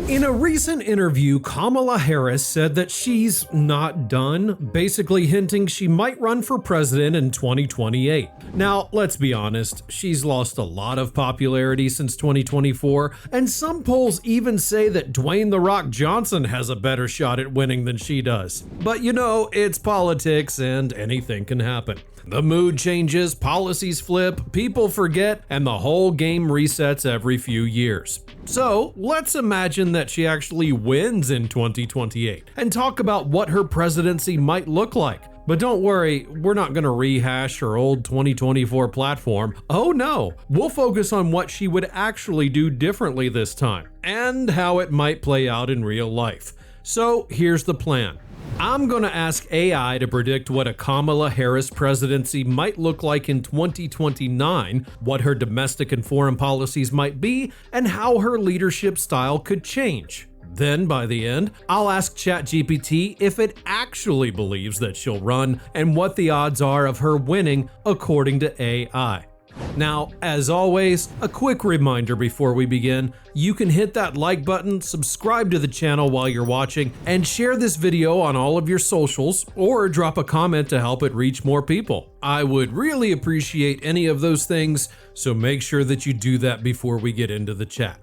In a recent interview, Kamala Harris said that she's not done, basically hinting she might run for president in 2028. Now, let's be honest, she's lost a lot of popularity since 2024, and some polls even say that Dwayne "The Rock" Johnson has a better shot at winning than she does. But you know, it's politics and anything can happen. The mood changes, policies flip, people forget, and the whole game resets every few years. So let's imagine that she actually wins in 2028 and talk about what her presidency might look like. But don't worry, we're not going to rehash her old 2024 platform. Oh no, we'll focus on what she would actually do differently this time and how it might play out in real life. So here's the plan. I'm going to ask AI to predict what a Kamala Harris presidency might look like in 2029, what her domestic and foreign policies might be, and how her leadership style could change. Then, by the end, I'll ask ChatGPT if it actually believes that she'll run and what the odds are of her winning according to AI. Now, as always, a quick reminder before we begin, you can hit that like button, subscribe to the channel while you're watching, and share this video on all of your socials, or drop a comment to help it reach more people. I would really appreciate any of those things, so make sure that you do that before we get into the chat.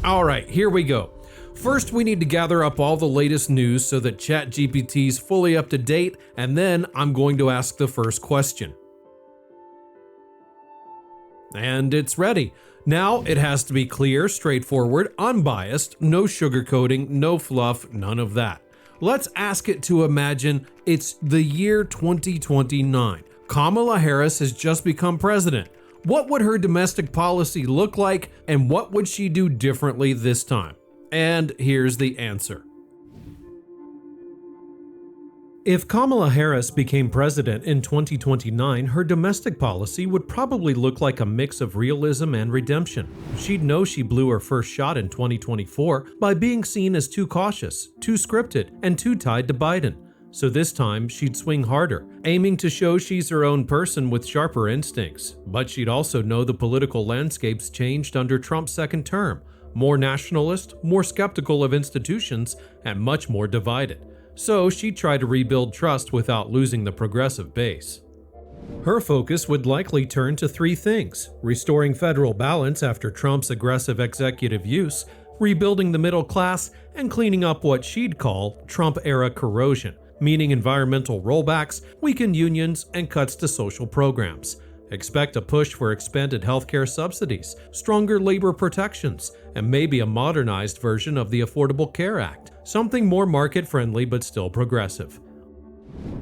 Alright, here we go. First, we need to gather up all the latest news so that ChatGPT's fully up to date, and then I'm going to ask the first question. And it's ready. Now it has to be clear, straightforward, unbiased, no sugarcoating, no fluff, none of that. Let's ask it to imagine it's the year 2029. Kamala Harris has just become president. What would her domestic policy look like, and what would she do differently this time? And here's the answer. If Kamala Harris became president in 2029, her domestic policy would probably look like a mix of realism and redemption. She'd know she blew her first shot in 2024 by being seen as too cautious, too scripted, and too tied to Biden. So this time, she'd swing harder, aiming to show she's her own person with sharper instincts. But she'd also know the political landscape's changed under Trump's second term. More nationalist, more skeptical of institutions, and much more divided. So she'd try to rebuild trust without losing the progressive base. Her focus would likely turn to three things: restoring federal balance after Trump's aggressive executive use, rebuilding the middle class, and cleaning up what she'd call Trump-era corrosion, meaning environmental rollbacks, weakened unions, and cuts to social programs. Expect a push for expanded healthcare subsidies, stronger labor protections, and maybe a modernized version of the Affordable Care Act, something more market-friendly but still progressive.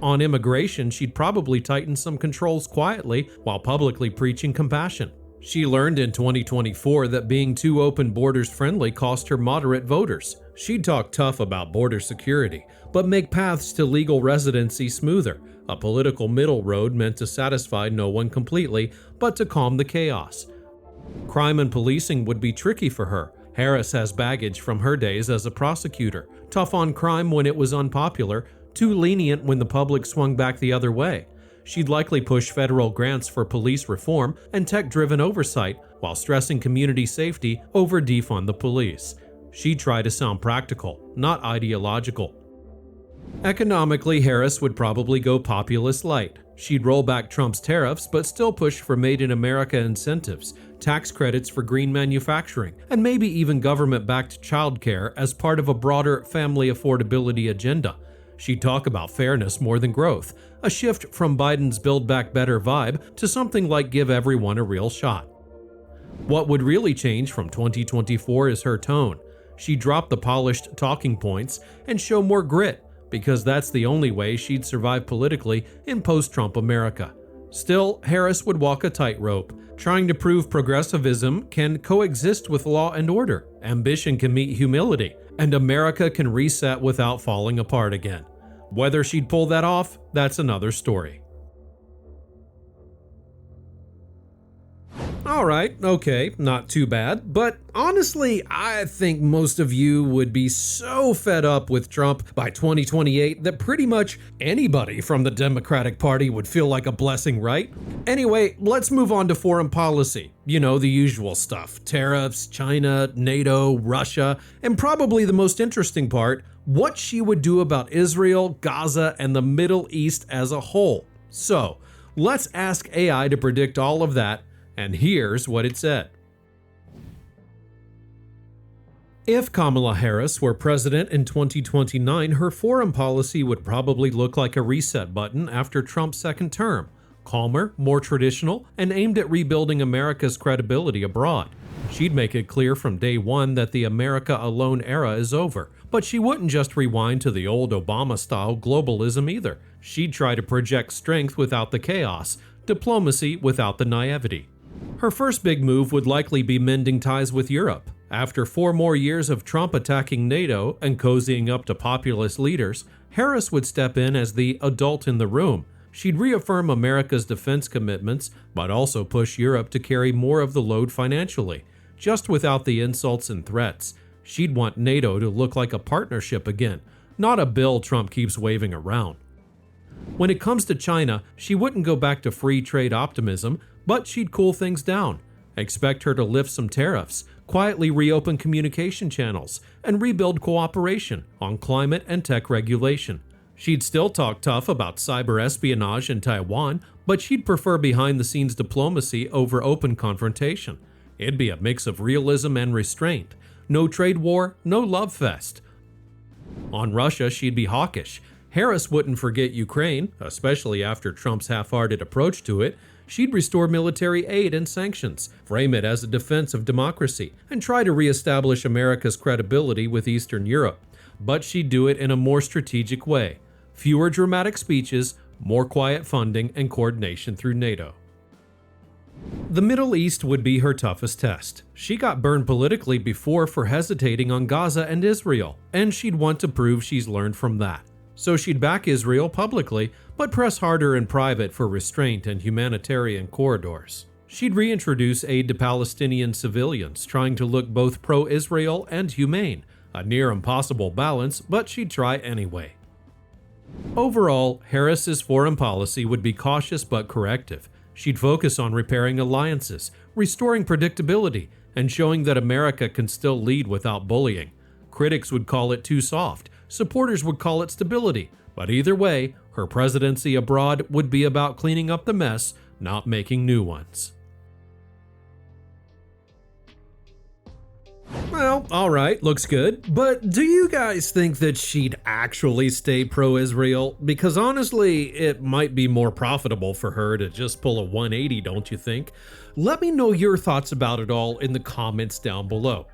On immigration, she'd probably tighten some controls quietly while publicly preaching compassion. She learned in 2024 that being too open borders friendly cost her moderate voters. She'd talk tough about border security, but make paths to legal residency smoother, a political middle road meant to satisfy no one completely, but to calm the chaos. Crime and policing would be tricky for her. Harris has baggage from her days as a prosecutor, tough on crime when it was unpopular, too lenient when the public swung back the other way. She'd likely push federal grants for police reform and tech-driven oversight while stressing community safety over defund the police. She'd try to sound practical, not ideological. Economically, Harris would probably go populist light. She'd roll back Trump's tariffs but still push for Made in America incentives, tax credits for green manufacturing, and maybe even government-backed childcare as part of a broader family affordability agenda. She'd talk about fairness more than growth, a shift from Biden's Build Back Better vibe to something like give everyone a real shot. What would really change from 2024 is her tone. She'd drop the polished talking points and show more grit, because that's the only way she'd survive politically in post-Trump America. Still, Harris would walk a tightrope, trying to prove progressivism can coexist with law and order, ambition can meet humility, and America can reset without falling apart again. Whether she'd pull that off, that's another story. Alright, okay, not too bad, but honestly, I think most of you would be so fed up with Trump by 2028 that pretty much anybody from the Democratic Party would feel like a blessing, right? Anyway, let's move on to foreign policy. You know, the usual stuff: tariffs, China, NATO, Russia, and probably the most interesting part, what she would do about Israel, Gaza, and the Middle East as a whole. So, let's ask AI to predict all of that. And here's what it said. If Kamala Harris were president in 2029, her foreign policy would probably look like a reset button after Trump's second term. Calmer, more traditional, and aimed at rebuilding America's credibility abroad. She'd make it clear from day one that the America alone era is over, but she wouldn't just rewind to the old Obama-style globalism either. She'd try to project strength without the chaos, diplomacy without the naivety. Her first big move would likely be mending ties with Europe. After 4 more years of Trump attacking NATO and cozying up to populist leaders, Harris would step in as the adult in the room. She'd reaffirm America's defense commitments, but also push Europe to carry more of the load financially, just without the insults and threats. She'd want NATO to look like a partnership again, not a bill Trump keeps waving around. When it comes to China, she wouldn't go back to free trade optimism, but she'd cool things down. Expect her to lift some tariffs, quietly reopen communication channels, and rebuild cooperation on climate and tech regulation. She'd still talk tough about cyber espionage in Taiwan, but she'd prefer behind-the-scenes diplomacy over open confrontation. It'd be a mix of realism and restraint. No trade war, no love fest. On Russia, she'd be hawkish. Harris wouldn't forget Ukraine, especially after Trump's half-hearted approach to it. She'd restore military aid and sanctions, frame it as a defense of democracy, and try to reestablish America's credibility with Eastern Europe. But she'd do it in a more strategic way. Fewer dramatic speeches, more quiet funding and coordination through NATO. The Middle East would be her toughest test. She got burned politically before for hesitating on Gaza and Israel, and she'd want to prove she's learned from that. So she'd back Israel publicly, but press harder in private for restraint and humanitarian corridors. She'd reintroduce aid to Palestinian civilians, trying to look both pro-Israel and humane. A near impossible balance, but she'd try anyway. Overall, Harris's foreign policy would be cautious but corrective. She'd focus on repairing alliances, restoring predictability, and showing that America can still lead without bullying. Critics would call it too soft, supporters would call it stability, but either way, her presidency abroad would be about cleaning up the mess, not making new ones. Well, alright, looks good, but do you guys think that she'd actually stay pro-Israel? Because honestly, it might be more profitable for her to just pull a 180, don't you think? Let me know your thoughts about it all in the comments down below.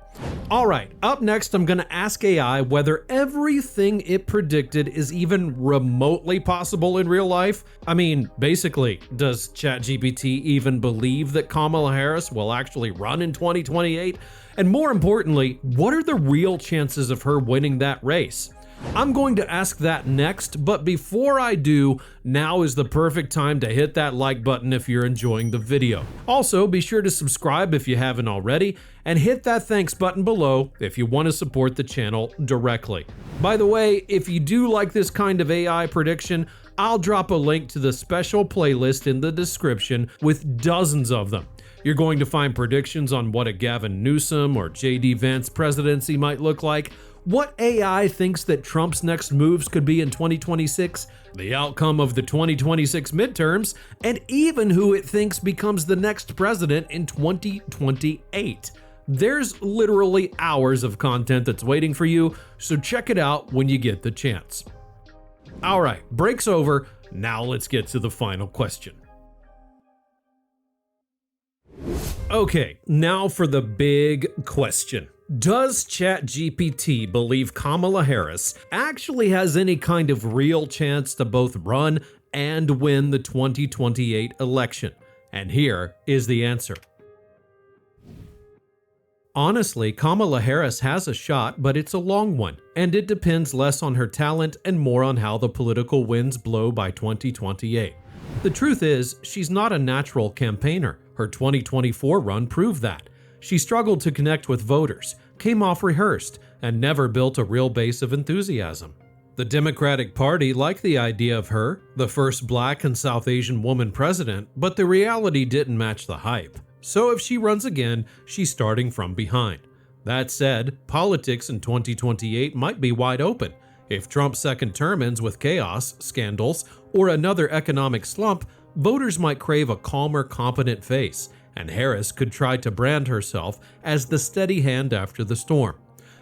Alright, up next I'm gonna ask AI whether everything it predicted is even remotely possible in real life. I mean, basically, does ChatGPT even believe that Kamala Harris will actually run in 2028? And more importantly, what are the real chances of her winning that race? I'm going to ask that next, but before I do, now is the perfect time to hit that like button if you're enjoying the video. Also, be sure to subscribe if you haven't already, and hit that thanks button below if you want to support the channel directly. By the way, if you do like this kind of AI prediction, I'll drop a link to the special playlist in the description with dozens of them. You're going to find predictions on what a Gavin Newsom or JD Vance presidency might look like, what AI thinks that Trump's next moves could be in 2026, the outcome of the 2026 midterms, and even who it thinks becomes the next president in 2028. There's literally hours of content that's waiting for you, so check it out when you get the chance. Alright, break's over, now let's get to the final question. Okay, now for the big question. Does ChatGPT believe Kamala Harris actually has any kind of real chance to both run and win the 2028 election? And here is the answer. Honestly, Kamala Harris has a shot, but it's a long one, and it depends less on her talent and more on how the political winds blow by 2028. The truth is, she's not a natural campaigner. Her 2024 run proved that. She struggled to connect with voters, came off rehearsed, and never built a real base of enthusiasm. The Democratic Party liked the idea of her, the first Black and South Asian woman president, but the reality didn't match the hype. So if she runs again, she's starting from behind. That said, politics in 2028 might be wide open. If Trump's second term ends with chaos, scandals, or another economic slump, voters might crave a calmer, competent face, and Harris could try to brand herself as the steady hand after the storm.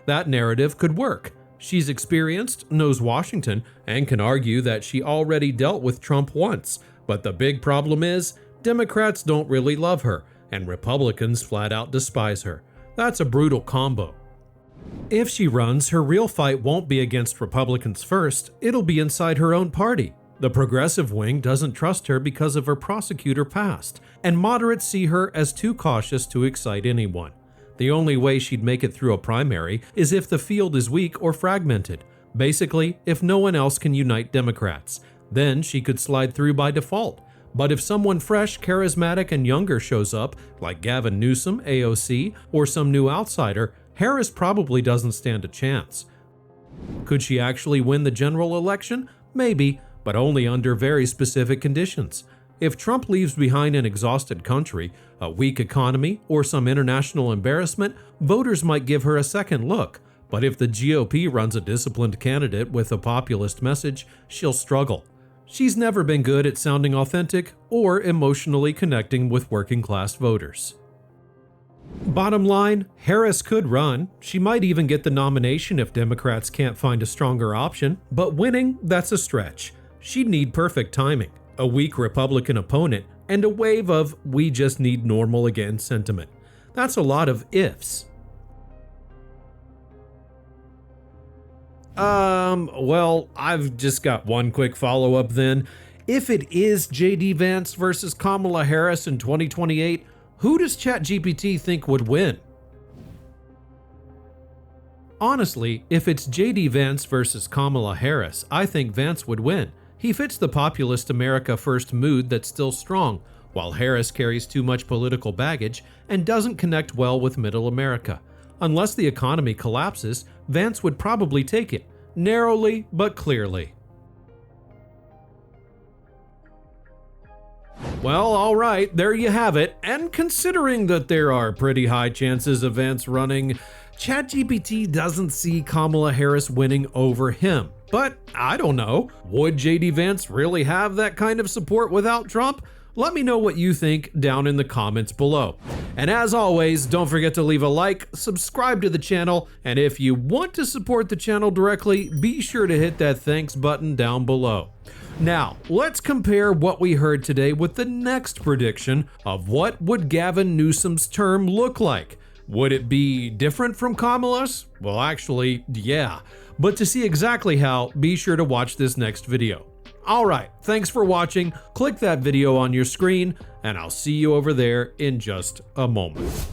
That narrative could work. She's experienced, knows Washington, and can argue that she already dealt with Trump once. But the big problem is, Democrats don't really love her, and Republicans flat out despise her. That's a brutal combo. If she runs, her real fight won't be against Republicans first, it'll be inside her own party. The progressive wing doesn't trust her because of her prosecutor past, and moderates see her as too cautious to excite anyone. The only way she'd make it through a primary is if the field is weak or fragmented. Basically, if no one else can unite Democrats. Then she could slide through by default. But if someone fresh, charismatic, and younger shows up, like Gavin Newsom, AOC, or some new outsider, Harris probably doesn't stand a chance. Could she actually win the general election? Maybe, but only under very specific conditions. If Trump leaves behind an exhausted country, a weak economy, or some international embarrassment, voters might give her a second look. But if the GOP runs a disciplined candidate with a populist message, she'll struggle. She's never been good at sounding authentic or emotionally connecting with working-class voters. Bottom line, Harris could run. She might even get the nomination if Democrats can't find a stronger option, but winning, that's a stretch. She'd need perfect timing, a weak Republican opponent, and a wave of "we just need normal again" sentiment. That's a lot of ifs. Well, I've just got one quick follow-up then. If it is JD Vance versus Kamala Harris in 2028, who does ChatGPT think would win? Honestly, if it's JD Vance versus Kamala Harris, I think Vance would win. He fits the populist America First mood that's still strong, while Harris carries too much political baggage and doesn't connect well with middle America. Unless the economy collapses, Vance would probably take it, narrowly but clearly. Well, alright, there you have it, and considering that there are pretty high chances of Vance running, ChatGPT doesn't see Kamala Harris winning over him. But I don't know, would JD Vance really have that kind of support without Trump? Let me know what you think down in the comments below. And as always, don't forget to leave a like, subscribe to the channel, and if you want to support the channel directly, be sure to hit that thanks button down below. Now, let's compare what we heard today with the next prediction of what would Gavin Newsom's term look like. Would it be different from Kamala's? Well, actually, yeah. But to see exactly how, be sure to watch this next video. Alright, thanks for watching, click that video on your screen, and I'll see you over there in just a moment.